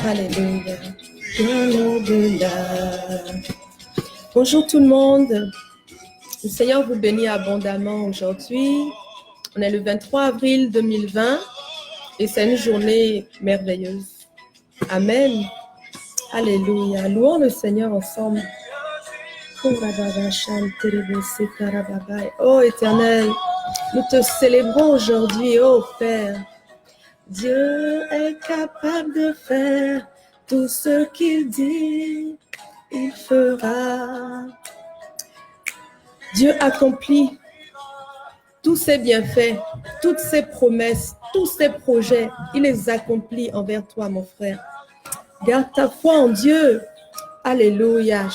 Alléluia. Dans l'au-delà. Bonjour tout le monde. Le Seigneur vous bénit abondamment aujourd'hui. On est le 23 avril 2020 et c'est une journée merveilleuse. Amen. Alléluia. Louons le Seigneur ensemble. Oh Éternel, nous te célébrons aujourd'hui, oh Père. Dieu est capable de faire tout ce qu'il dit, il fera. Dieu accomplit tous ses bienfaits, toutes ses promesses, tous ses projets, il les accomplit envers toi, mon frère. Garde ta foi en Dieu. Alléluia.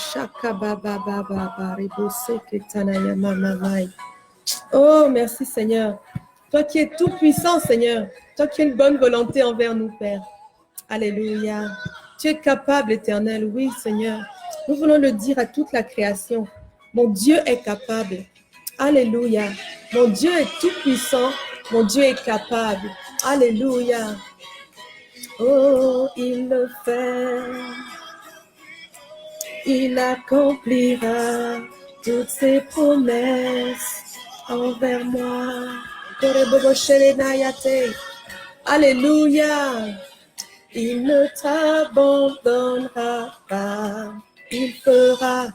Oh, merci Seigneur. Toi qui es tout puissant, Seigneur. Toi qui as une bonne volonté envers nous, Père. Alléluia. Tu es capable, Éternel. Oui, Seigneur. Nous voulons le dire à toute la création. Mon Dieu est capable. Alléluia. Mon Dieu est tout puissant. Mon Dieu est capable. Alléluia. Oh, il le fait. Il accomplira toutes ses promesses envers moi. Alléluia. Il ne t'abandonnera pas. Il fera.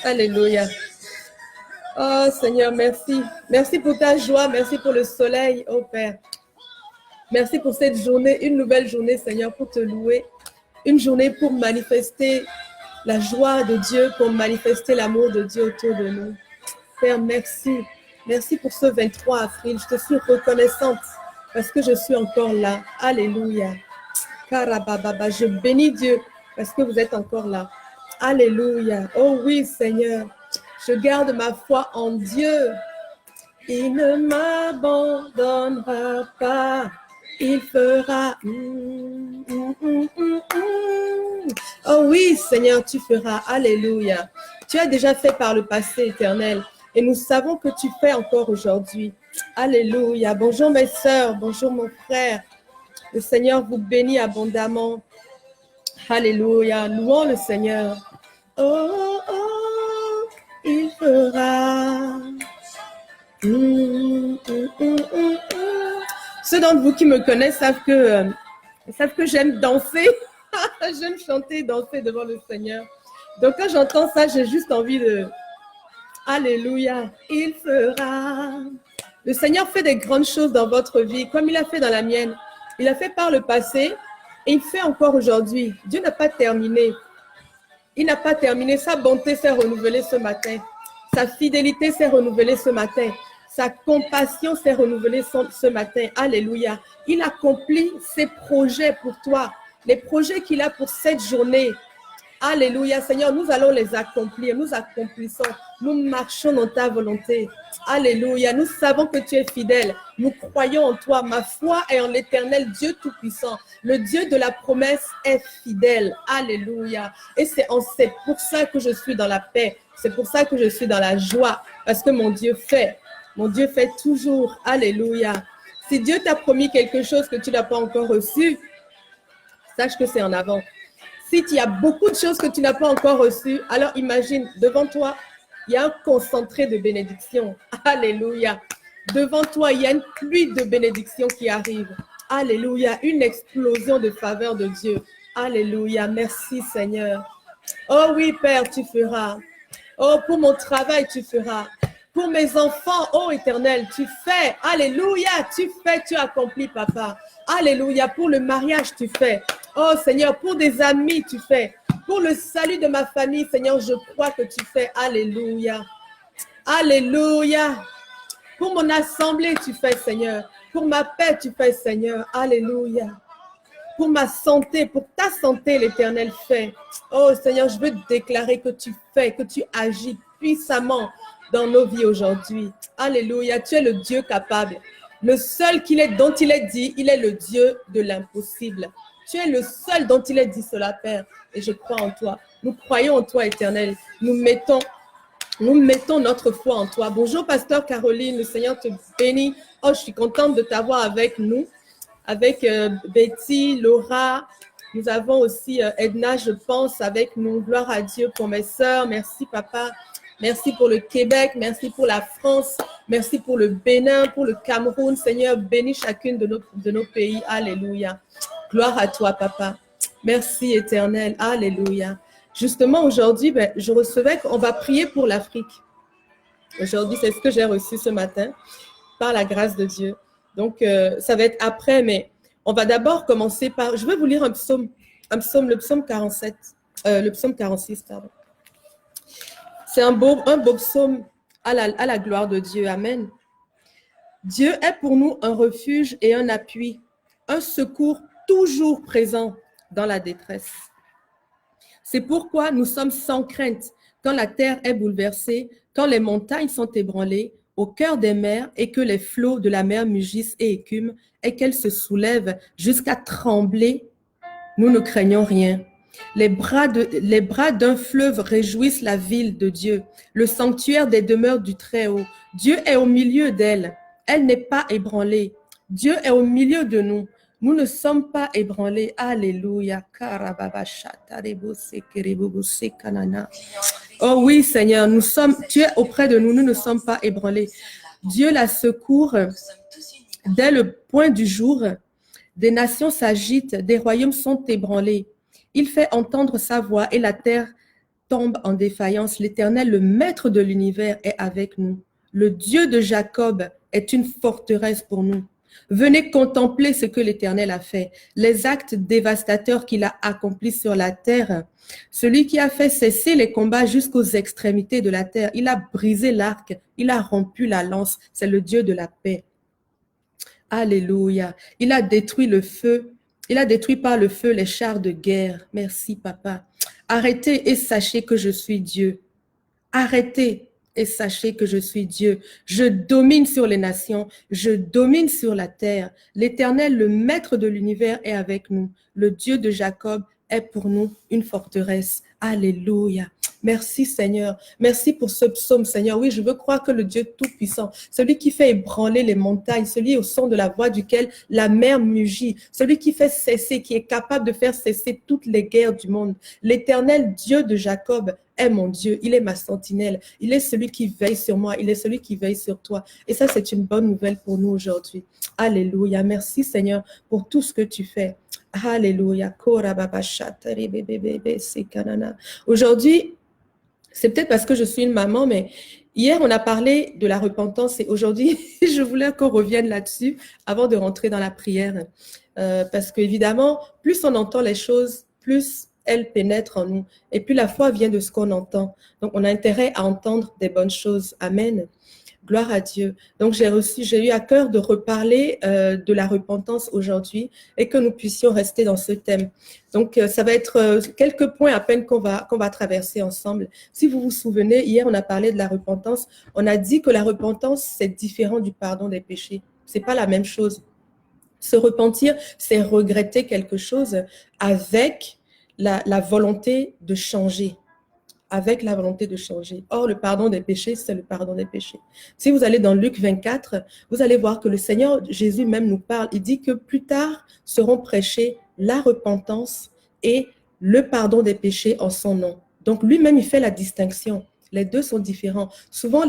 Alléluia. Oh Seigneur, merci. Merci pour ta joie. Merci pour le soleil, oh Père. Merci pour cette journée, une nouvelle journée, Seigneur, pour te louer. Une journée pour manifester la joie de Dieu, pour manifester l'amour de Dieu autour de nous. Père, merci. Merci pour ce 23 avril. Je te suis reconnaissante parce que je suis encore là. Alléluia. Karababa, je bénis Dieu parce que vous êtes encore là. Alléluia. Oh oui, Seigneur. Je garde ma foi en Dieu. Il ne m'abandonnera pas. Il fera. Oh oui, Seigneur, tu feras. Alléluia. Tu as déjà fait par le passé, Éternel. Et nous savons que tu fais encore aujourd'hui. Alléluia. Bonjour mes sœurs, bonjour mon frère. Le Seigneur vous bénit abondamment. Alléluia. Louons le Seigneur. Oh, oh, il fera. Ceux d'entre vous qui me connaissent savent que j'aime danser. J'aime chanter et danser devant le Seigneur. Donc quand j'entends ça, j'ai juste envie de... Alléluia, il fera. Le Seigneur fait des grandes choses dans votre vie, comme il a fait dans la mienne. Il a fait par le passé et il fait encore aujourd'hui. Dieu n'a pas terminé. Il n'a pas terminé. Sa bonté s'est renouvelée ce matin. Sa fidélité s'est renouvelée ce matin. Sa compassion s'est renouvelée ce matin. Alléluia. Il accomplit ses projets pour toi. Les projets qu'il a pour cette journée. Alléluia. Seigneur, nous allons les accomplir. Nous accomplissons. Nous marchons dans ta volonté. Alléluia. Nous savons que tu es fidèle. Nous croyons en toi. Ma foi est en l'Éternel Dieu Tout-Puissant. Le Dieu de la promesse est fidèle. Alléluia. Et c'est pour ça que je suis dans la paix. C'est pour ça que je suis dans la joie. Parce que mon Dieu fait. Mon Dieu fait toujours. Alléluia. Si Dieu t'a promis quelque chose que tu n'as pas encore reçu, sache que c'est en avant. Si il y a beaucoup de choses que tu n'as pas encore reçues, alors imagine, devant toi, il y a un concentré de bénédiction. Alléluia. Devant toi, il y a une pluie de bénédiction qui arrive. Alléluia. Une explosion de faveur de Dieu. Alléluia. Merci Seigneur. Oh oui, Père, tu feras. Oh, pour mon travail, tu feras. Pour mes enfants, oh Éternel, tu fais. Alléluia, tu fais, tu accomplis, Papa. Alléluia, pour le mariage, tu fais. Oh Seigneur, pour des amis, tu fais. Pour le salut de ma famille, Seigneur, je crois que tu fais. Alléluia. Alléluia. Pour mon assemblée, tu fais, Seigneur. Pour ma paix, tu fais, Seigneur. Alléluia. Pour ma santé, pour ta santé, l'Éternel fait. Oh Seigneur, je veux te déclarer que tu fais, que tu agis puissamment dans nos vies aujourd'hui. Alléluia, tu es le Dieu capable. Le seul dont il est dit, il est le Dieu de l'impossible. Tu es le seul dont il est dit cela, Père. Et je crois en toi. Nous croyons en toi, Éternel. Nous mettons notre foi en toi. Bonjour, Pasteur Caroline. Le Seigneur te bénit. Oh, je suis contente de t'avoir avec nous. avec Betty, Laura. Nous avons aussi Edna, je pense, avec nous. Gloire à Dieu pour mes sœurs. Merci, papa. Merci pour le Québec. Merci pour la France. Merci pour le Bénin, pour le Cameroun. Seigneur, bénis chacune de nos pays. Alléluia. Gloire à toi, papa. Merci, Éternel. Alléluia. Justement, aujourd'hui, je recevais qu'on va prier pour l'Afrique. Aujourd'hui, c'est ce que j'ai reçu ce matin, par la grâce de Dieu. Donc, ça va être après, mais on va d'abord commencer par... Je vais vous lire un psaume, le psaume 47, le psaume 46, pardon. C'est un beau psaume à la gloire de Dieu. Amen. Dieu est pour nous un refuge et un appui, un secours toujours présent dans la détresse. C'est pourquoi nous sommes sans crainte quand la terre est bouleversée, quand les montagnes sont ébranlées, au cœur des mers et que les flots de la mer mugissent et écument et qu'elles se soulèvent jusqu'à trembler, nous ne craignons rien. Les bras d'un fleuve réjouissent la ville de Dieu, le sanctuaire des demeures du Très-Haut. Dieu est au milieu d'elle. Elle n'est pas ébranlée. Dieu est au milieu de nous. Nous ne sommes pas ébranlés. Alléluia. Oh oui, Seigneur, tu es auprès de nous. Nous ne sommes pas ébranlés. Dieu la secourt dès le point du jour. Des nations s'agitent, des royaumes sont ébranlés. Il fait entendre sa voix et la terre tombe en défaillance. L'Éternel, le maître de l'univers, est avec nous. Le Dieu de Jacob est une forteresse pour nous. Venez contempler ce que l'Éternel a fait, les actes dévastateurs qu'il a accomplis sur la terre. Celui qui a fait cesser les combats jusqu'aux extrémités de la terre. Il a brisé l'arc, il a rompu la lance. C'est le Dieu de la paix. Alléluia. Il a détruit le feu. Il a détruit par le feu les chars de guerre. Merci, papa. Arrêtez et sachez que je suis Dieu. Arrêtez et sachez que je suis Dieu. Je domine sur les nations. Je domine sur la terre. L'Éternel, le maître de l'univers, est avec nous. Le Dieu de Jacob est pour nous une forteresse. Alléluia. Merci Seigneur. Merci pour ce psaume Seigneur. Oui, je veux croire que le Dieu Tout-Puissant, celui qui fait ébranler les montagnes, celui au son de la voix duquel la mer mugit, celui qui fait cesser, qui est capable de faire cesser toutes les guerres du monde. L'Éternel Dieu de Jacob est mon Dieu. Il est ma sentinelle. Il est celui qui veille sur moi. Il est celui qui veille sur toi. Et ça, c'est une bonne nouvelle pour nous aujourd'hui. Alléluia. Merci Seigneur pour tout ce que tu fais. Alléluia. Aujourd'hui, c'est peut-être parce que je suis une maman, mais hier, on a parlé de la repentance et aujourd'hui, je voulais qu'on revienne là-dessus avant de rentrer dans la prière. Parce qu'évidemment, plus on entend les choses, plus elles pénètrent en nous. Et plus la foi vient de ce qu'on entend. Donc, on a intérêt à entendre des bonnes choses. Amen. Gloire à Dieu. Donc, j'ai eu à cœur de reparler de la repentance aujourd'hui et que nous puissions rester dans ce thème. Donc, ça va être quelques points à peine qu'on va traverser ensemble. Si vous vous souvenez, hier, on a parlé de la repentance. On a dit que la repentance, c'est différent du pardon des péchés. C'est pas la même chose. Se repentir, c'est regretter quelque chose avec la volonté de changer. Avec la volonté de changer. Or, le pardon des péchés, c'est le pardon des péchés. Si vous allez dans Luc 24, vous allez voir que le Seigneur Jésus même nous parle. Il dit que plus tard seront prêchés la repentance et le pardon des péchés en son nom. Donc, lui-même, il fait la distinction. Les deux sont différents. Souvent,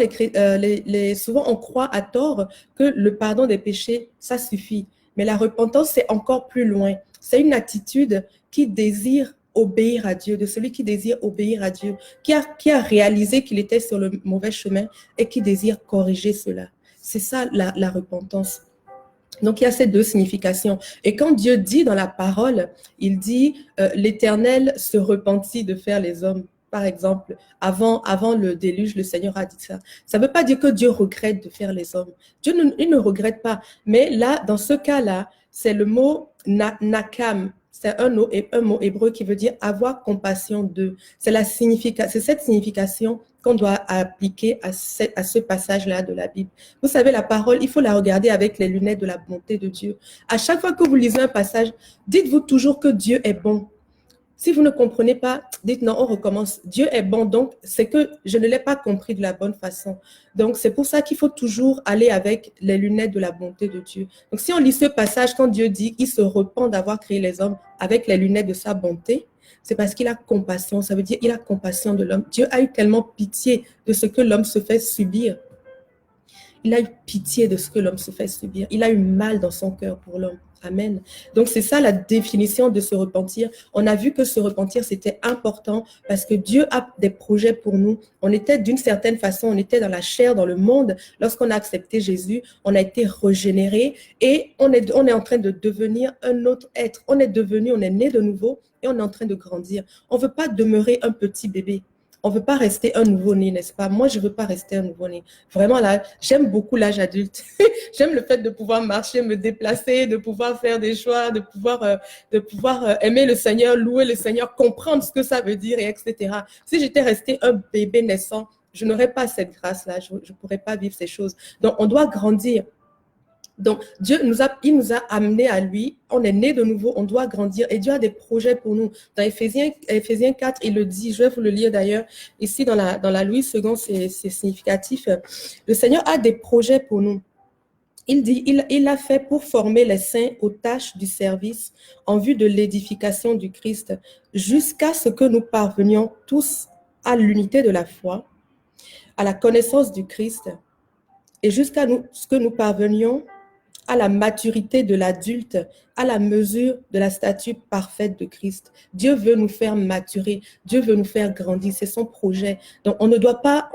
souvent, on croit à tort que le pardon des péchés, ça suffit. Mais la repentance, c'est encore plus loin. C'est une attitude qui désire obéir à Dieu, de celui qui désire obéir à Dieu, qui a réalisé qu'il était sur le mauvais chemin et qui désire corriger cela. C'est ça la repentance. Donc, il y a ces deux significations. Et quand Dieu dit dans la parole, il dit l'Éternel se repentit de faire les hommes. Par exemple, avant le déluge, le Seigneur a dit ça. Ça ne veut pas dire que Dieu regrette de faire les hommes. Dieu il ne regrette pas. Mais là, dans ce cas-là, c'est le mot nakam. C'est un mot hébreu qui veut dire avoir compassion d'eux. C'est cette signification qu'on doit appliquer à ce passage-là de la Bible. Vous savez, la parole, il faut la regarder avec les lunettes de la bonté de Dieu. À chaque fois que vous lisez un passage, dites-vous toujours que Dieu est bon. Si vous ne comprenez pas, dites non, on recommence. Dieu est bon, donc c'est que je ne l'ai pas compris de la bonne façon. Donc c'est pour ça qu'il faut toujours aller avec les lunettes de la bonté de Dieu. Donc si on lit ce passage, quand Dieu dit qu'il se repent d'avoir créé les hommes avec les lunettes de sa bonté, c'est parce qu'il a compassion. Ça veut dire qu'il a compassion de l'homme. Dieu a eu tellement pitié de ce que l'homme se fait subir. Il a eu pitié de ce que l'homme se fait subir. Il a eu mal dans son cœur pour l'homme. Amen. Donc, c'est ça la définition de se repentir. On a vu que se repentir, c'était important parce que Dieu a des projets pour nous. On était d'une certaine façon, on était dans la chair, dans le monde. Lorsqu'on a accepté Jésus, on a été régénéré et on est en train de devenir un autre être. On est né de nouveau et on est en train de grandir. On ne veut pas demeurer un petit bébé. On ne veut pas rester un nouveau-né, n'est-ce pas? Moi, je ne veux pas rester un nouveau-né. Vraiment, là, j'aime beaucoup l'âge adulte. J'aime le fait de pouvoir marcher, me déplacer, de pouvoir faire des choix, de pouvoir aimer le Seigneur, louer le Seigneur, comprendre ce que ça veut dire, et etc. Si j'étais resté un bébé naissant, je n'aurais pas cette grâce-là. Je ne pourrais pas vivre ces choses. Donc, on doit grandir. Donc, Dieu il nous a amenés à lui. On est né de nouveau, on doit grandir et Dieu a des projets pour nous. Dans Éphésiens 4, il le dit, je vais vous le lire d'ailleurs. Ici, dans la Louis II, c'est significatif. Le Seigneur a des projets pour nous. Il dit, il l'a fait pour former les saints aux tâches du service en vue de l'édification du Christ, jusqu'à ce que nous parvenions tous à l'unité de la foi, à la connaissance du Christ, et jusqu'à ce que nous parvenions à la maturité de l'adulte, à la mesure de la stature parfaite de Christ. Dieu veut nous faire maturer, Dieu veut nous faire grandir, c'est son projet. Donc, on ne doit pas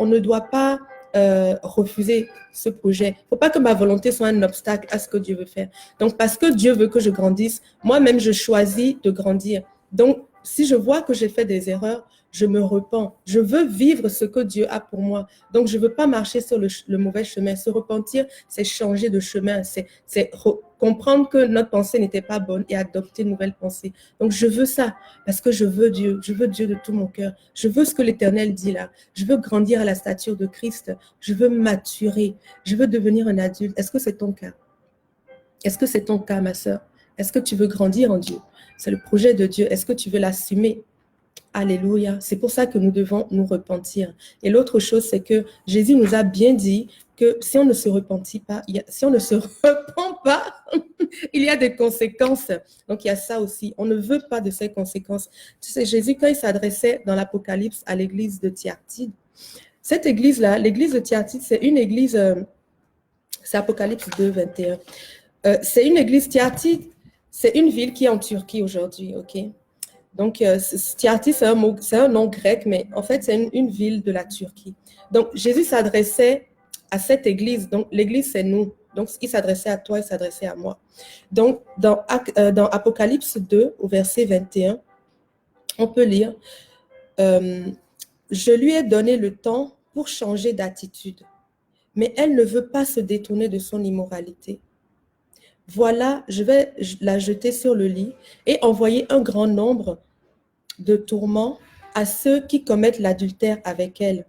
refuser ce projet. Il ne faut pas que ma volonté soit un obstacle à ce que Dieu veut faire. Donc, parce que Dieu veut que je grandisse, moi-même, je choisis de grandir. Donc, si je vois que j'ai fait des erreurs, je me repens. Je veux vivre ce que Dieu a pour moi. Donc, je ne veux pas marcher sur le mauvais chemin. Se repentir, c'est changer de chemin. C'est comprendre que notre pensée n'était pas bonne et adopter une nouvelle pensée. Donc, je veux ça parce que je veux Dieu. Je veux Dieu de tout mon cœur. Je veux ce que l'Éternel dit là. Je veux grandir à la stature de Christ. Je veux maturer. Je veux devenir un adulte. Est-ce que c'est ton cas? Est-ce que c'est ton cas, ma sœur? Est-ce que tu veux grandir en Dieu? C'est le projet de Dieu. Est-ce que tu veux l'assumer? Alléluia. C'est pour ça que nous devons nous repentir. Et l'autre chose, c'est que Jésus nous a bien dit que si on ne se repentit pas, si on ne se repent pas, il y a des conséquences. Donc, il y a ça aussi. On ne veut pas de ces conséquences. Tu sais, Jésus, quand il s'adressait dans l'Apocalypse à l'église de Thyatire, cette église-là, l'église de Thyatire, c'est une église, c'est Apocalypse 2, 21. C'est une église, Thyatire, c'est une ville qui est en Turquie aujourd'hui, ok? Donc, Thyatire, c'est un nom grec, mais en fait, c'est une ville de la Turquie. Donc, Jésus s'adressait à cette église. Donc, l'église, c'est nous. Donc, il s'adressait à toi, il s'adressait à moi. Donc, dans Apocalypse 2, au verset 21, on peut lire « Je lui ai donné le temps pour changer d'attitude, mais elle ne veut pas se détourner de son immoralité. Voilà, je vais la jeter sur le lit et envoyer un grand nombre de tourments à ceux qui commettent l'adultère avec elle,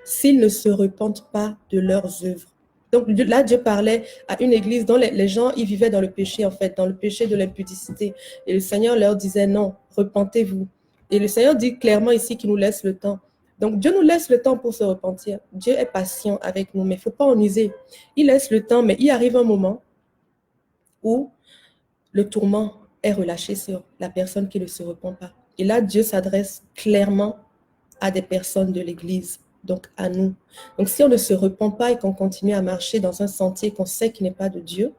s'ils ne se repentent pas de leurs œuvres. » Donc là, Dieu parlait à une église dont les gens, ils vivaient dans le péché, en fait, dans le péché de l'impudicité. Et le Seigneur leur disait, non, repentez-vous. Et le Seigneur dit clairement ici qu'il nous laisse le temps. Donc Dieu nous laisse le temps pour se repentir. Dieu est patient avec nous, mais il ne faut pas en user. Il laisse le temps, mais il arrive un moment où le tourment est relâché sur la personne qui ne se repent pas. Et là, Dieu s'adresse clairement à des personnes de l'Église, donc à nous. Donc, si on ne se repent pas et qu'on continue à marcher dans un sentier qu'on sait qui n'est pas de Dieu,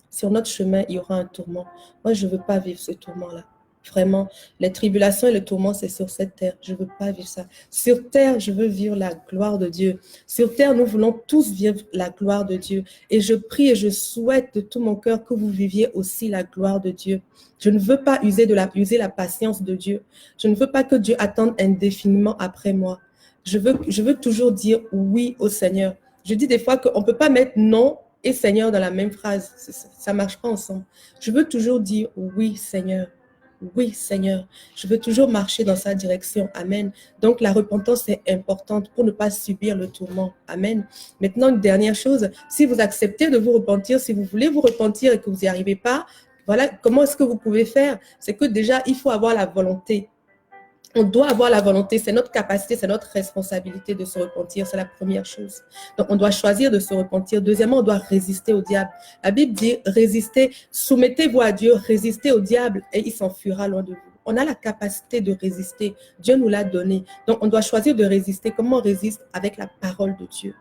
sur notre chemin, il y aura un tourment. Moi, je ne veux pas vivre ce tourment-là. Vraiment, les tribulations et le tourment, c'est sur cette terre. Je ne veux pas vivre ça. Sur terre, je veux vivre la gloire de Dieu. Sur terre, nous voulons tous vivre la gloire de Dieu. Et je prie et je souhaite de tout mon cœur que vous viviez aussi la gloire de Dieu. Je ne veux pas user la patience de Dieu. Je ne veux pas que Dieu attende indéfiniment après moi. Je veux toujours dire oui au Seigneur. Je dis des fois qu'on ne peut pas mettre non et Seigneur dans la même phrase. Ça ne marche pas ensemble. Je veux toujours dire oui, Seigneur. Oui, Seigneur, je veux toujours marcher dans sa direction. Amen. Donc, la repentance est importante pour ne pas subir le tourment. Amen. Maintenant, une dernière chose, si vous acceptez de vous repentir, si vous voulez vous repentir et que vous n'y arrivez pas, voilà, comment est-ce que vous pouvez faire? C'est que déjà, il faut avoir la volonté. On doit avoir la volonté, c'est notre capacité, c'est notre responsabilité de se repentir, c'est la première chose. Donc, on doit choisir de se repentir. Deuxièmement, on doit résister au diable. La Bible dit, résistez, soumettez-vous à Dieu, résistez au diable et il s'enfuira loin de vous. On a la capacité de résister. Dieu nous l'a donné. Donc, on doit choisir de résister. Comment on résiste? Avec la parole de Dieu.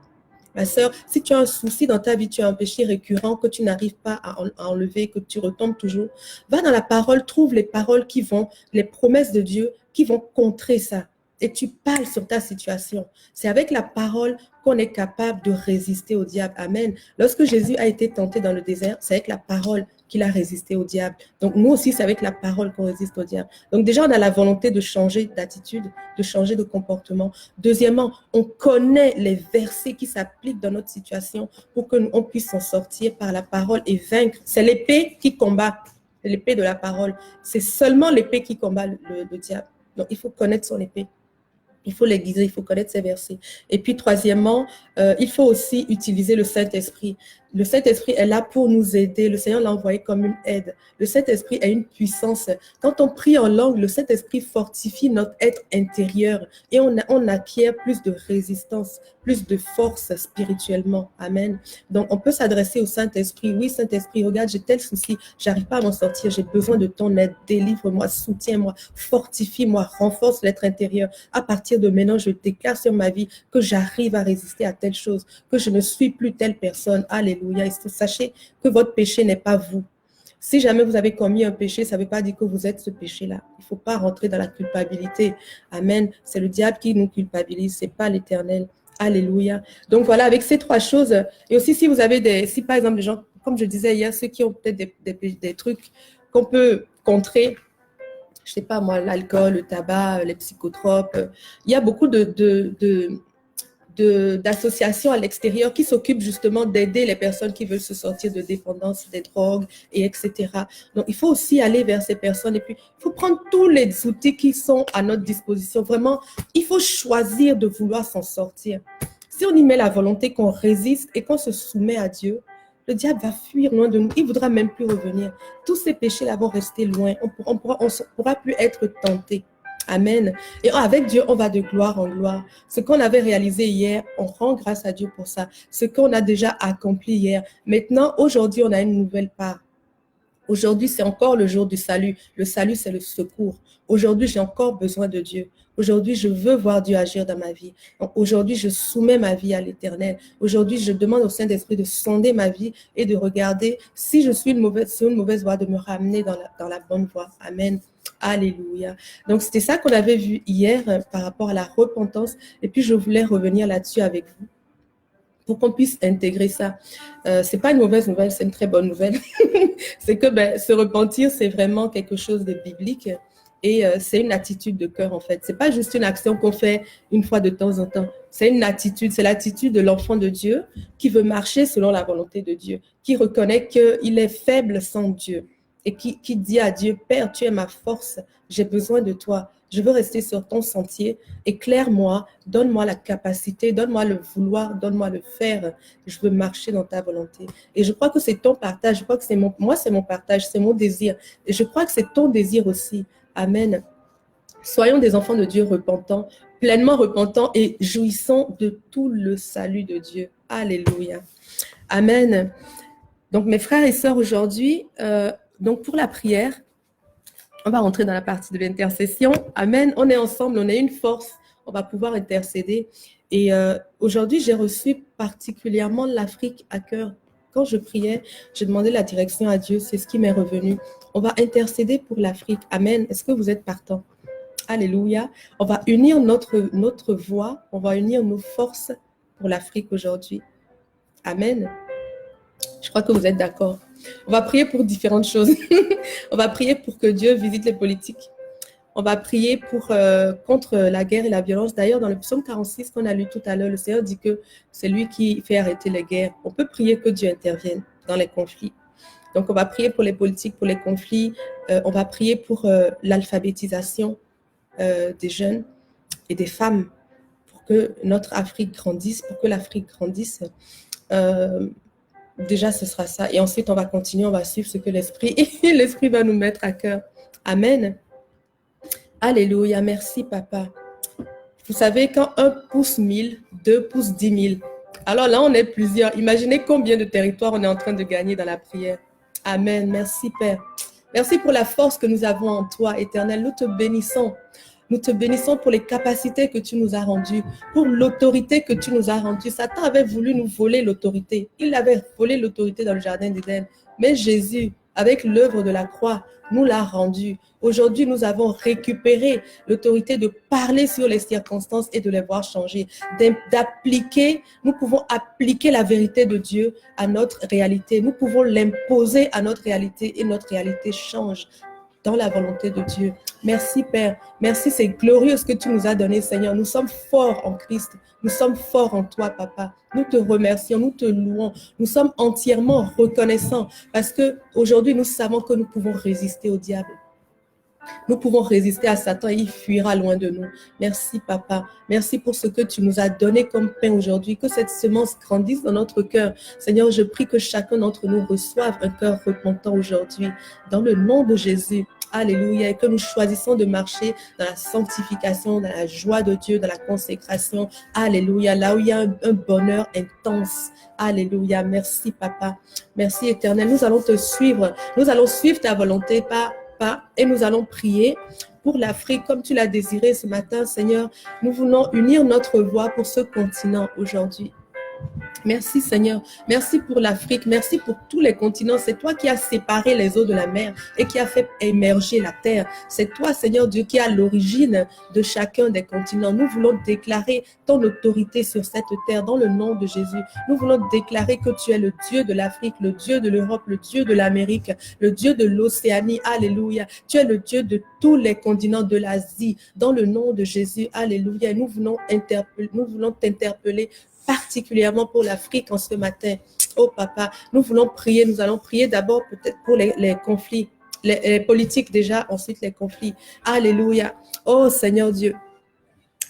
Ma sœur, si tu as un souci dans ta vie, tu as un péché récurrent que tu n'arrives pas à enlever, que tu retombes toujours, va dans la parole, trouve les paroles les promesses de Dieu qui vont contrer ça. Et tu parles sur ta situation. C'est avec la parole qu'on est capable de résister au diable. Amen. Lorsque Jésus a été tenté dans le désert, c'est avec la parole qu'il a résisté au diable. Donc nous aussi, c'est avec la parole qu'on résiste au diable. Donc déjà, on a la volonté de changer d'attitude, de changer de comportement. Deuxièmement, on connaît les versets qui s'appliquent dans notre situation pour qu'on puisse s'en sortir par la parole et vaincre. C'est l'épée qui combat, l'épée de la parole. C'est seulement l'épée qui combat le diable. Donc il faut connaître son épée. Il faut l'aiguiser, il faut connaître ses versets. Et puis, troisièmement, il faut aussi utiliser le Saint-Esprit. Le Saint-Esprit est là pour nous aider. Le Seigneur l'a envoyé comme une aide. Le Saint-Esprit est une puissance. Quand on prie en langue, le Saint-Esprit fortifie notre être intérieur et on acquiert plus de résistance, plus de force spirituellement. Amen. Donc, on peut s'adresser au Saint-Esprit. Oui, Saint-Esprit, regarde, j'ai tel souci, j'arrive pas à m'en sortir, j'ai besoin de ton aide. Délivre-moi, soutiens-moi, fortifie-moi, renforce l'être intérieur. À partir de maintenant, je déclare sur ma vie que j'arrive à résister à telle chose, que je ne suis plus telle personne. Alléluia. Et sachez que votre péché n'est pas vous. Si jamais vous avez commis un péché, ça ne veut pas dire que vous êtes ce péché-là. Il ne faut pas rentrer dans la culpabilité. Amen. C'est le diable qui nous culpabilise, ce n'est pas l'Éternel. Alléluia. Donc voilà, avec ces trois choses, et aussi si vous avez si par exemple les gens, comme je disais hier, ceux qui ont peut-être des trucs qu'on peut contrer, je ne sais pas moi, l'alcool, le tabac, les psychotropes, il y a beaucoup d'associations à l'extérieur qui s'occupent justement d'aider les personnes qui veulent se sortir de dépendance des drogues, et etc. Donc, il faut aussi aller vers ces personnes et puis il faut prendre tous les outils qui sont à notre disposition. Vraiment, il faut choisir de vouloir s'en sortir. Si on y met la volonté qu'on résiste et qu'on se soumet à Dieu, le diable va fuir loin de nous. Il ne voudra même plus revenir. Tous ces péchés-là vont rester loin. On ne pourra plus être tenté. Amen. Et avec Dieu, on va de gloire en gloire. Ce qu'on avait réalisé hier, on rend grâce à Dieu pour ça. Ce qu'on a déjà accompli hier. Maintenant, aujourd'hui, on a une nouvelle part. Aujourd'hui, c'est encore le jour du salut. Le salut, c'est le secours. Aujourd'hui, j'ai encore besoin de Dieu. Aujourd'hui, je veux voir Dieu agir dans ma vie. Aujourd'hui, je soumets ma vie à l'Éternel. Aujourd'hui, je demande au Saint-Esprit de sonder ma vie et de regarder si je suis sur une mauvaise voie, de me ramener dans la bonne voie. Amen. Alléluia. Donc, c'était ça qu'on avait vu hier par rapport à la repentance. Et puis, je voulais revenir là-dessus avec vous pour qu'on puisse intégrer ça. C'est pas une mauvaise nouvelle, c'est une très bonne nouvelle. C'est que se repentir, c'est vraiment quelque chose de biblique et c'est une attitude de cœur en fait. C'est pas juste une action qu'on fait une fois de temps en temps. C'est une attitude, c'est l'attitude de l'enfant de Dieu qui veut marcher selon la volonté de Dieu, qui reconnaît qu'il est faible sans Dieu et qui dit à Dieu, Père, tu es ma force, j'ai besoin de toi. Je veux rester sur ton sentier. Éclaire-moi, donne-moi la capacité, donne-moi le vouloir, donne-moi le faire. Je veux marcher dans ta volonté. Et je crois que c'est ton partage. Je crois que c'est mon partage, c'est mon désir. Et je crois que c'est ton désir aussi. Amen. Soyons des enfants de Dieu repentants, pleinement repentants et jouissons de tout le salut de Dieu. Alléluia. Amen. Donc, mes frères et sœurs, aujourd'hui, donc pour la prière, on va rentrer dans la partie de l'intercession. Amen. On est ensemble, on est une force. On va pouvoir intercéder. Et aujourd'hui, j'ai reçu particulièrement l'Afrique à cœur. Quand je priais, j'ai demandé la direction à Dieu. C'est ce qui m'est revenu. On va intercéder pour l'Afrique. Amen. Est-ce que vous êtes partants? Alléluia. On va unir notre voix. On va unir nos forces pour l'Afrique aujourd'hui. Amen. Je crois que vous êtes d'accord. On va prier pour différentes choses. On va prier pour que Dieu visite les politiques. On va prier contre la guerre et la violence. D'ailleurs, dans le psaume 46 qu'on a lu tout à l'heure, le Seigneur dit que c'est lui qui fait arrêter les guerres. On peut prier que Dieu intervienne dans les conflits. Donc, on va prier pour les politiques, pour les conflits. On va prier pour l'alphabétisation des jeunes et des femmes pour que notre Afrique grandisse, pour que l'Afrique grandisse. Déjà, ce sera ça. Et ensuite, on va continuer, on va suivre ce que l'Esprit va nous mettre à cœur. Amen. Alléluia, merci papa. Vous savez, quand un pousse 1000, deux pousse 10 000. Alors là, on est plusieurs. Imaginez combien de territoires on est en train de gagner dans la prière. Amen. Merci Père. Merci pour la force que nous avons en toi, Éternel. Nous te bénissons. Nous te bénissons pour les capacités que tu nous as rendues, pour l'autorité que tu nous as rendue. Satan avait voulu nous voler l'autorité. Il avait volé l'autorité dans le jardin d'Éden. Mais Jésus, avec l'œuvre de la croix, nous l'a rendue. Aujourd'hui, nous avons récupéré l'autorité de parler sur les circonstances et de les voir changer, d'appliquer, nous pouvons appliquer la vérité de Dieu à notre réalité. Nous pouvons l'imposer à notre réalité et notre réalité change dans la volonté de Dieu. Merci Père. Merci, c'est glorieux ce que tu nous as donné, Seigneur. Nous sommes forts en Christ. Nous sommes forts en toi, Papa. Nous te remercions, nous te louons. Nous sommes entièrement reconnaissants parce que aujourd'hui nous savons que nous pouvons résister au diable. Nous pouvons résister à Satan et il fuira loin de nous. Merci, Papa. Merci pour ce que tu nous as donné comme pain aujourd'hui. Que cette semence grandisse dans notre cœur. Seigneur, je prie que chacun d'entre nous reçoive un cœur repentant aujourd'hui. Dans le nom de Jésus. Alléluia. Et que nous choisissons de marcher dans la sanctification, dans la joie de Dieu, dans la consécration. Alléluia. Là où il y a un bonheur intense. Alléluia. Merci, Papa. Merci, Éternel. Nous allons te suivre. Nous allons suivre ta volonté et nous allons prier pour l'Afrique comme tu l'as désiré ce matin, Seigneur. Nous voulons unir notre voix pour ce continent aujourd'hui. Merci Seigneur, merci pour l'Afrique, merci pour tous les continents. C'est toi qui as séparé les eaux de la mer et qui a fait émerger la terre. C'est toi Seigneur Dieu qui est à l'origine de chacun des continents. Nous voulons déclarer ton autorité sur cette terre dans le nom de Jésus. Nous voulons déclarer que tu es le Dieu de l'Afrique, le Dieu de l'Europe, le Dieu de l'Amérique, le Dieu de l'Océanie. Alléluia. Tu es le Dieu de tous les continents de l'Asie dans le nom de Jésus. Alléluia. Nous voulons t'interpeller particulièrement pour l'Afrique en ce matin. Oh papa, nous voulons prier, nous allons prier d'abord peut-être pour les conflits, les politiques déjà, ensuite les conflits. Alléluia. Oh Seigneur Dieu.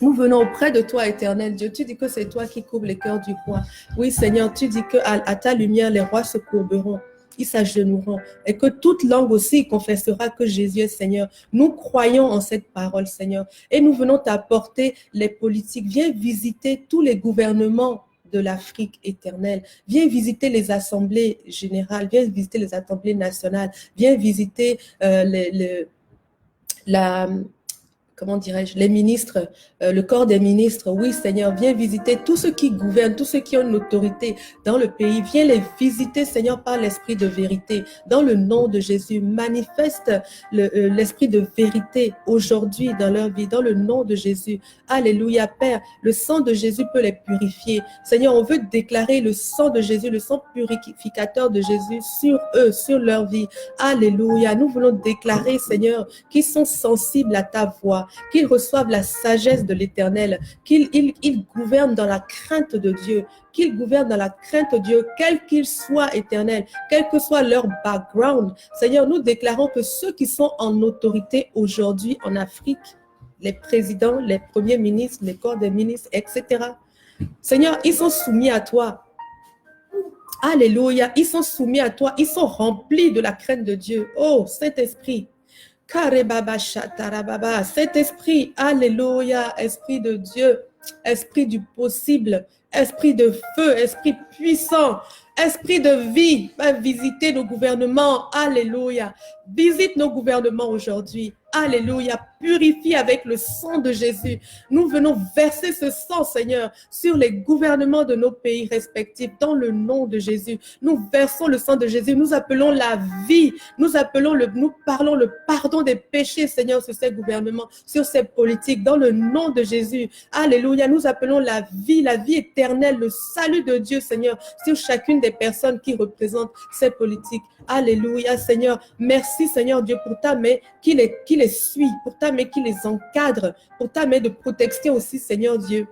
Nous venons auprès de toi, éternel Dieu. Tu dis que c'est toi qui couvres les cœurs du roi. Oui, Seigneur, tu dis qu'à ta lumière, les rois se courberont. Ils s'agenouilleront et que toute langue aussi confessera que Jésus est Seigneur. Nous croyons en cette parole, Seigneur, et nous venons t'apporter les politiques. Viens visiter tous les gouvernements de l'Afrique éternelle. Viens visiter les assemblées générales, viens visiter les assemblées nationales, viens visiter les ministres, le corps des ministres. Oui, Seigneur, viens visiter tous ceux qui gouvernent, tous ceux qui ont une autorité dans le pays. Viens les visiter, Seigneur, par l'esprit de vérité. Dans le nom de Jésus, manifeste l'esprit de vérité aujourd'hui dans leur vie, dans le nom de Jésus. Alléluia, Père. Le sang de Jésus peut les purifier. Seigneur, on veut déclarer le sang de Jésus, le sang purificateur de Jésus sur eux, sur leur vie. Alléluia. Nous voulons déclarer, Seigneur, qu'ils sont sensibles à ta voix, qu'ils reçoivent la sagesse de l'Éternel, qu'ils gouvernent dans la crainte de Dieu, qu'ils gouvernent dans la crainte de Dieu, quel qu'il soit éternel, quel que soit leur background. Seigneur, nous déclarons que ceux qui sont en autorité aujourd'hui en Afrique, les présidents, les premiers ministres, les corps des ministres, etc. Seigneur, ils sont soumis à toi. Alléluia, ils sont soumis à toi, ils sont remplis de la crainte de Dieu. Oh, Saint-Esprit, Saint-Esprit, alléluia, Esprit de Dieu, Esprit du possible, Esprit de feu, Esprit puissant, Esprit de vie, va visiter nos gouvernements, alléluia, visite nos gouvernements aujourd'hui, alléluia, purifie avec le sang de Jésus. Nous venons verser ce sang, Seigneur, sur les gouvernements de nos pays respectifs, dans le nom de Jésus. Nous versons le sang de Jésus, nous appelons la vie, nous parlons le pardon des péchés, Seigneur, sur ces gouvernements, sur ces politiques, dans le nom de Jésus. Alléluia, nous appelons la vie éternelle, le salut de Dieu, Seigneur, sur chacune des personnes qui représentent ces politiques. Alléluia, Seigneur. Merci, Seigneur Dieu, pour ta main qui les suit, pour ta main qui les encadre, pour ta main de protection aussi, Seigneur Dieu.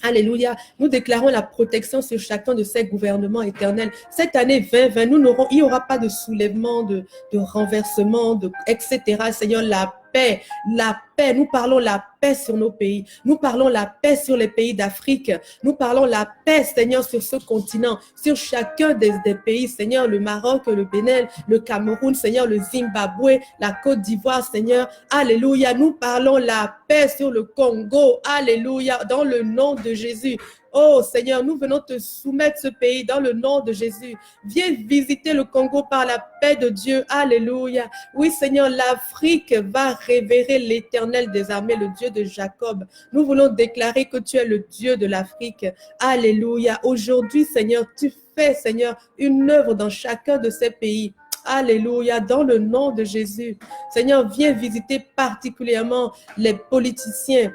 Alléluia. Nous déclarons la protection sur chacun de ces gouvernements éternels. Cette année 2020, il n'y aura pas de soulèvement, de renversement, etc. Seigneur, la paix, la paix. Nous parlons la paix sur nos pays. Nous parlons la paix sur les pays d'Afrique. Nous parlons la paix, Seigneur, sur ce continent, sur chacun des pays, Seigneur, le Maroc, le Bénin, le Cameroun, Seigneur, le Zimbabwe, la Côte d'Ivoire, Seigneur. Alléluia. Nous parlons la paix sur le Congo. Alléluia. Dans le nom de Jésus. Oh Seigneur, nous venons te soumettre ce pays dans le nom de Jésus. Viens visiter le Congo par la paix de Dieu. Alléluia. Oui Seigneur, l'Afrique va révérer l'Éternel des armées, le Dieu de Jacob. Nous voulons déclarer que tu es le Dieu de l'Afrique. Alléluia. Aujourd'hui Seigneur, tu fais Seigneur une œuvre dans chacun de ces pays. Alléluia, dans le nom de Jésus. Seigneur, viens visiter particulièrement les politiciens.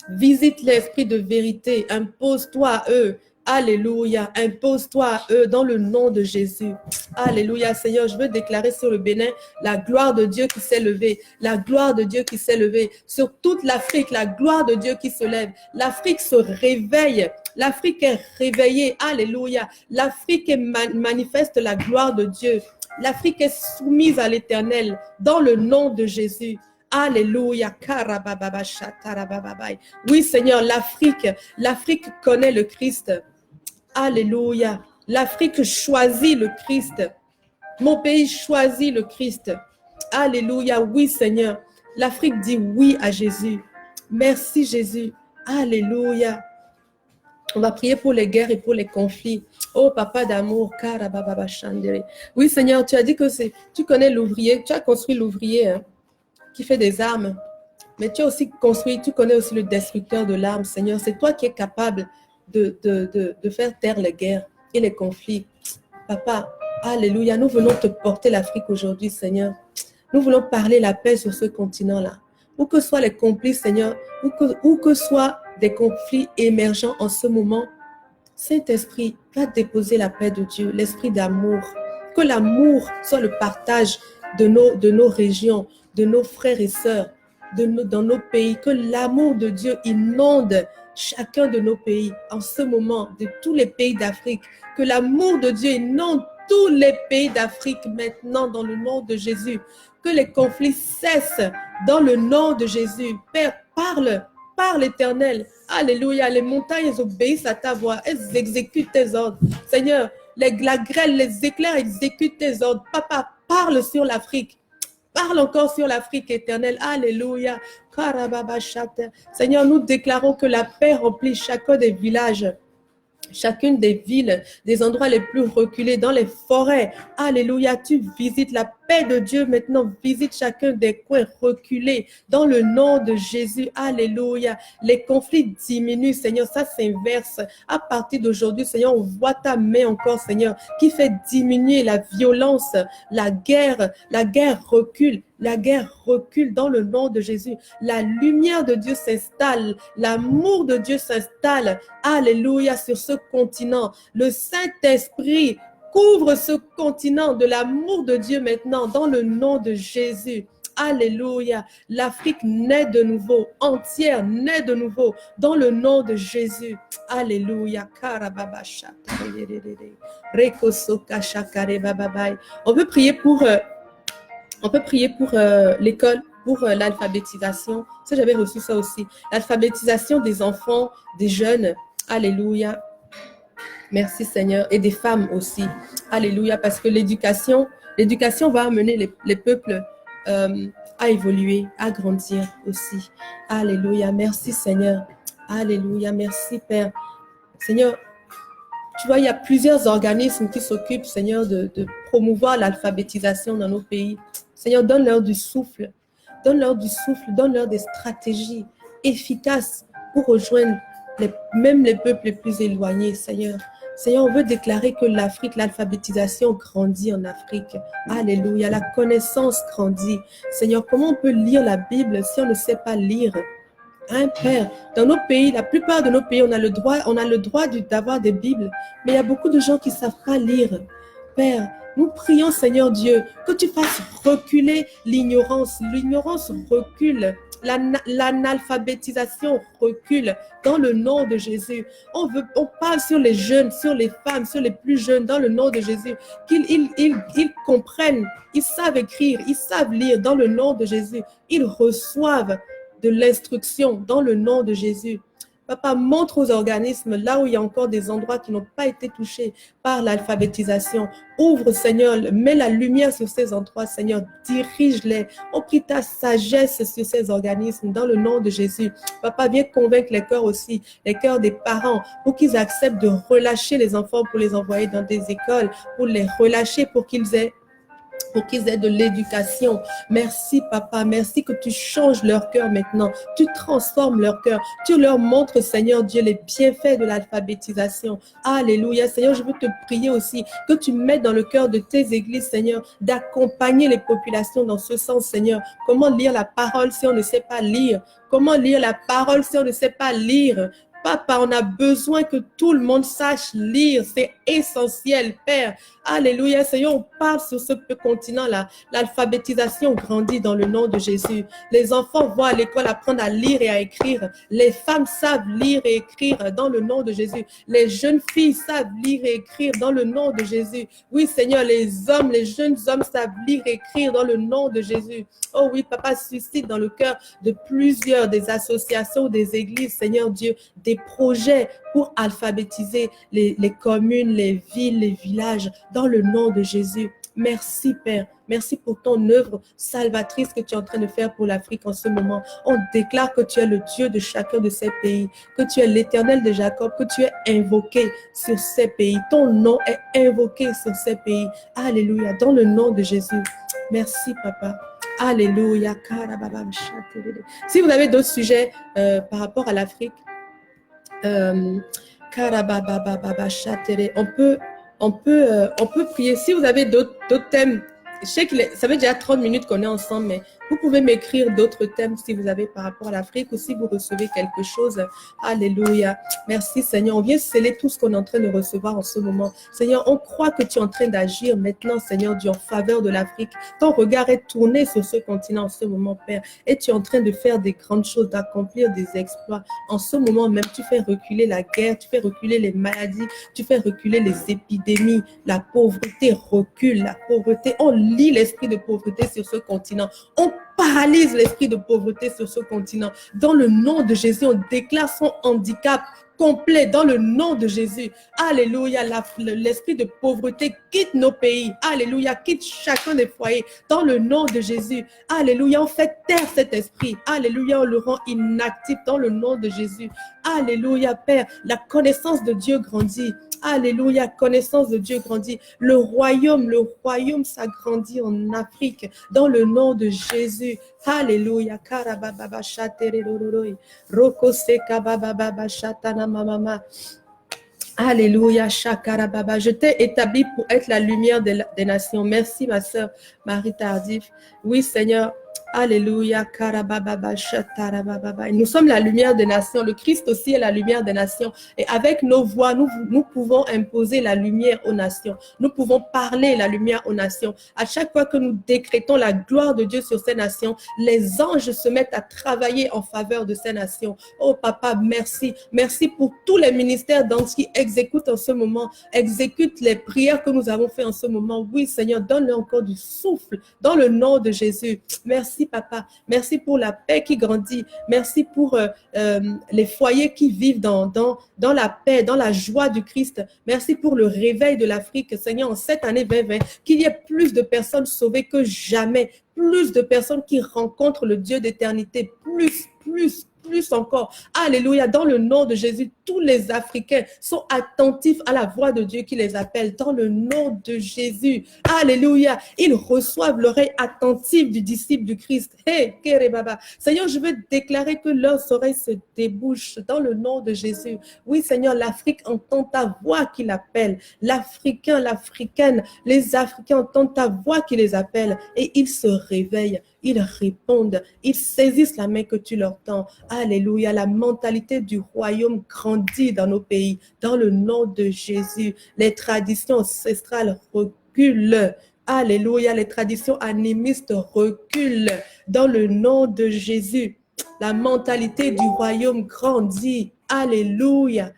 Visite l'esprit de vérité, impose-toi à eux. Alléluia, impose-toi à eux dans le nom de Jésus. Alléluia, Seigneur, je veux déclarer sur le Bénin la gloire de Dieu qui s'est levée, la gloire de Dieu qui s'est levée sur toute l'Afrique, la gloire de Dieu qui se lève. L'Afrique se réveille, l'Afrique est réveillée. Alléluia, l'Afrique manifeste la gloire de Dieu. L'Afrique est soumise à l'Éternel dans le nom de Jésus. Alléluia. Oui, Seigneur, l'Afrique connaît le Christ. Alléluia. L'Afrique choisit le Christ. Mon pays choisit le Christ. Alléluia. Oui, Seigneur. L'Afrique dit oui à Jésus. Merci, Jésus. Alléluia. On va prier pour les guerres et pour les conflits. Oh, Papa d'amour. Oui, Seigneur, tu as dit que tu connais l'ouvrier. Tu as construit l'ouvrier, hein, qui fait des armes, mais tu as aussi construit, tu connais aussi le destructeur de l'arme, Seigneur. C'est toi qui es capable de faire taire les guerres et les conflits. Papa, alléluia, nous venons te porter l'Afrique aujourd'hui, Seigneur. Nous voulons parler la paix sur ce continent-là. Où que soient les conflits, Seigneur, où que soient des conflits émergents en ce moment, Saint-Esprit, va déposer la paix de Dieu, l'esprit d'amour. Que l'amour soit le partage de nos régions, de nos frères et sœurs, dans nos pays, que l'amour de Dieu inonde chacun de nos pays en ce moment, de tous les pays d'Afrique, que l'amour de Dieu inonde tous les pays d'Afrique maintenant dans le nom de Jésus, que les conflits cessent dans le nom de Jésus. Père, parle Éternel, alléluia, les montagnes elles obéissent à ta voix, elles exécutent tes ordres, Seigneur, la grêle, les éclairs exécutent tes ordres. Papa, parle sur l'Afrique. Parle encore sur l'Afrique éternelle. Alléluia. Seigneur, nous déclarons que la paix remplit chacun des villages, chacune des villes, des endroits les plus reculés, dans les forêts. Alléluia, tu visites la paix de Dieu maintenant, visite chacun des coins reculés dans le nom de Jésus. Alléluia, les conflits diminuent, Seigneur, ça s'inverse. À partir d'aujourd'hui, Seigneur, on voit ta main encore, Seigneur, qui fait diminuer la violence, la guerre recule. La guerre recule dans le nom de Jésus. La lumière de Dieu s'installe. L'amour de Dieu s'installe. Alléluia sur ce continent. Le Saint-Esprit couvre ce continent de l'amour de Dieu maintenant dans le nom de Jésus. Alléluia. L'Afrique naît de nouveau, entière naît de nouveau dans le nom de Jésus. Alléluia. On peut prier pour l'école, pour l'alphabétisation. Ça, j'avais reçu ça aussi. L'alphabétisation des enfants, des jeunes. Alléluia. Merci Seigneur. Et des femmes aussi. Alléluia. Parce que l'éducation va amener les peuples à évoluer, à grandir aussi. Alléluia. Merci Seigneur. Alléluia. Merci Père. Seigneur, tu vois, il y a plusieurs organismes qui s'occupent, Seigneur, de promouvoir l'alphabétisation dans nos pays. Seigneur, donne-leur du souffle. Donne-leur du souffle, donne-leur des stratégies efficaces pour rejoindre même les peuples les plus éloignés, Seigneur. Seigneur, on veut déclarer que l'Afrique, l'alphabétisation grandit en Afrique. Alléluia, la connaissance grandit. Seigneur, comment on peut lire la Bible si on ne sait pas lire? Hein, Père, dans nos pays, la plupart de nos pays, on a le droit d'avoir des Bibles, mais il y a beaucoup de gens qui ne savent pas lire. Père, Nous prions, Seigneur Dieu, que tu fasses reculer l'ignorance. L'ignorance recule. L'analphabétisation recule dans le nom de Jésus. On parle sur les jeunes, sur les femmes, sur les plus jeunes, dans le nom de Jésus, qu'ils comprennent, ils savent écrire, ils savent lire dans le nom de Jésus. Ils reçoivent de l'instruction dans le nom de Jésus. Papa, montre aux organismes là où il y a encore des endroits qui n'ont pas été touchés par l'alphabétisation. Ouvre, Seigneur, mets la lumière sur ces endroits, Seigneur, dirige-les. On prie ta sagesse sur ces organismes dans le nom de Jésus. Papa, viens convaincre les cœurs aussi, les cœurs des parents, pour qu'ils acceptent de relâcher les enfants, pour les envoyer dans des écoles, pour les relâcher, pour qu'ils aient de l'éducation. Merci, Papa. Merci que tu changes leur cœur maintenant. Tu transformes leur cœur. Tu leur montres, Seigneur Dieu, les bienfaits de l'alphabétisation. Alléluia. Seigneur, je veux te prier aussi que tu mettes dans le cœur de tes églises, Seigneur, d'accompagner les populations dans ce sens, Seigneur. Comment lire la parole si on ne sait pas lire? Comment lire la parole si on ne sait pas lire? Papa, on a besoin que tout le monde sache lire. C'est essentiel, Père. Alléluia. Seigneur, on parle sur ce continent-là. L'alphabétisation grandit dans le nom de Jésus. Les enfants vont à l'école apprendre à lire et à écrire. Les femmes savent lire et écrire dans le nom de Jésus. Les jeunes filles savent lire et écrire dans le nom de Jésus. Oui, Seigneur, les jeunes hommes savent lire et écrire dans le nom de Jésus. Oh oui, Papa, suscite dans le cœur de plusieurs des associations, des églises, Seigneur Dieu, des projets pour alphabétiser les communes, les villes, les villages, dans le nom de Jésus. Merci, Père. Merci pour ton œuvre salvatrice que tu es en train de faire pour l'Afrique en ce moment. On déclare que tu es le Dieu de chacun de ces pays, que tu es l'Éternel de Jacob, que tu es invoqué sur ces pays. Ton nom est invoqué sur ces pays. Alléluia. Dans le nom de Jésus. Merci, Papa. Alléluia. Si vous avez d'autres sujets par rapport à l'Afrique, on peut prier. Si vous avez d'autres thèmes, je sais que ça fait déjà 30 minutes qu'on est ensemble, mais vous pouvez m'écrire d'autres thèmes si vous avez par rapport à l'Afrique ou si vous recevez quelque chose. Alléluia. Merci, Seigneur. On vient sceller tout ce qu'on est en train de recevoir en ce moment. Seigneur, on croit que tu es en train d'agir maintenant, Seigneur Dieu, en faveur de l'Afrique. Ton regard est tourné sur ce continent en ce moment, Père. Et tu es en train de faire des grandes choses, d'accomplir des exploits. En ce moment même, tu fais reculer la guerre, tu fais reculer les maladies, tu fais reculer les épidémies. La pauvreté recule, la pauvreté. On lit l'esprit de pauvreté sur ce continent. On paralyse l'esprit de pauvreté sur ce continent. Dans le nom de Jésus, on déclare son handicap complet dans le nom de Jésus. Alléluia. L'esprit de pauvreté quitte nos pays. Alléluia. Quitte chacun des foyers dans le nom de Jésus. Alléluia. On fait taire cet esprit. Alléluia. On le rend inactif dans le nom de Jésus. Alléluia, Père. La connaissance de Dieu grandit. Alléluia, connaissance de Dieu grandit. Le royaume s'agrandit en Afrique dans le nom de Jésus. Alléluia. Alléluia, Shakarababa. Je t'ai établi pour être la lumière des nations. Merci, ma sœur Marie Tardif. Oui, Seigneur. Alléluia. Nous sommes la lumière des nations. Le Christ aussi est la lumière des nations. Et avec nos voix, nous pouvons imposer la lumière aux nations. Nous pouvons parler la lumière aux nations. À chaque fois que nous décrétons la gloire de Dieu sur ces nations, les anges se mettent à travailler en faveur de ces nations. Oh Papa, merci. Merci pour tous les ministères d'anges qui exécutent en ce moment, exécutent les prières que nous avons faites en ce moment. Oui, Seigneur, donne-leur encore du souffle dans le nom de Jésus. Merci, Papa. Merci pour la paix qui grandit. Merci pour les foyers qui vivent dans la paix, dans la joie du Christ. Merci pour le réveil de l'Afrique. Seigneur, en cette année 2020, qu'il y ait plus de personnes sauvées que jamais. Plus de personnes qui rencontrent le Dieu d'éternité. Plus encore. Alléluia. Dans le nom de Jésus, tous les Africains sont attentifs à la voix de Dieu qui les appelle. Dans le nom de Jésus. Alléluia. Ils reçoivent l'oreille attentive du disciple du Christ. Hey, Kerebaba. Seigneur, je veux déclarer que leurs oreilles se débouchent dans le nom de Jésus. Oui, Seigneur, l'Afrique entend ta voix qui l'appelle. L'Africain, l'Africaine, les Africains entendent ta voix qui les appelle et ils se réveillent. Ils répondent, ils saisissent la main que tu leur tends. Alléluia, la mentalité du royaume grandit dans nos pays, dans le nom de Jésus. Les traditions ancestrales reculent. Alléluia, les traditions animistes reculent dans le nom de Jésus. La mentalité du royaume grandit. Alléluia.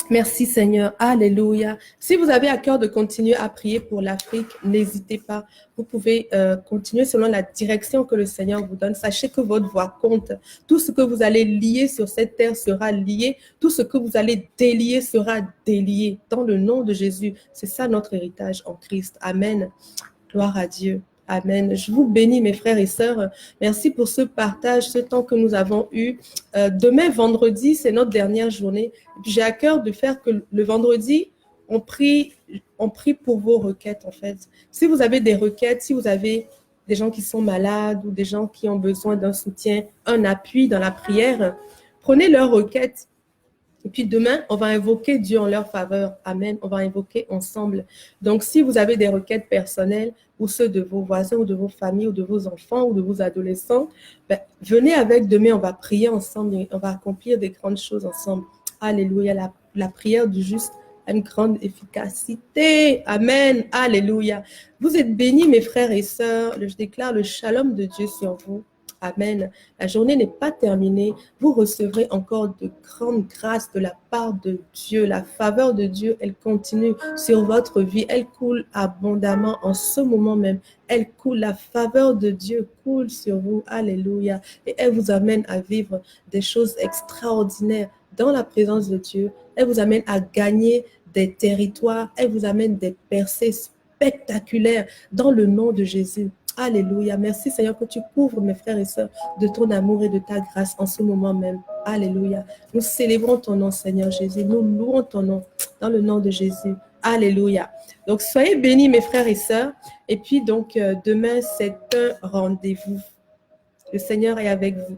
Merci Seigneur, alléluia. Si vous avez à cœur de continuer à prier pour l'Afrique, n'hésitez pas. Vous pouvez continuer selon la direction que le Seigneur vous donne. Sachez que votre voix compte. Tout ce que vous allez lier sur cette terre sera lié. Tout ce que vous allez délier sera délié. Dans le nom de Jésus, c'est ça notre héritage en Christ. Amen. Gloire à Dieu. Amen. Je vous bénis, mes frères et sœurs. Merci pour ce partage, ce temps que nous avons eu. Demain, vendredi, c'est notre dernière journée. J'ai à cœur de faire que le vendredi, on prie pour vos requêtes, en fait. Si vous avez des requêtes, si vous avez des gens qui sont malades ou des gens qui ont besoin d'un soutien, un appui dans la prière, prenez leurs requêtes. Et puis demain, on va invoquer Dieu en leur faveur. Amen. On va invoquer ensemble. Donc, si vous avez des requêtes personnelles ou ceux de vos voisins ou de vos familles ou de vos enfants ou de vos adolescents, venez avec demain, on va prier ensemble et on va accomplir des grandes choses ensemble. Alléluia. La prière du juste a une grande efficacité. Amen. Alléluia. Vous êtes bénis, mes frères et sœurs. Je déclare le shalom de Dieu sur vous. Amen. La journée n'est pas terminée. Vous recevrez encore de grandes grâces de la part de Dieu. La faveur de Dieu, elle continue sur votre vie. Elle coule abondamment en ce moment même. Elle coule. La faveur de Dieu coule sur vous. Alléluia. Et elle vous amène à vivre des choses extraordinaires dans la présence de Dieu. Elle vous amène à gagner des territoires. Elle vous amène des percées spectaculaires dans le nom de Jésus. Alléluia. Merci Seigneur que tu couvres mes frères et sœurs de ton amour et de ta grâce en ce moment même. Alléluia. Nous célébrons ton nom Seigneur Jésus. Nous louons ton nom dans le nom de Jésus. Alléluia. Donc soyez bénis mes frères et sœurs. Et puis donc demain c'est un rendez-vous. Le Seigneur est avec vous.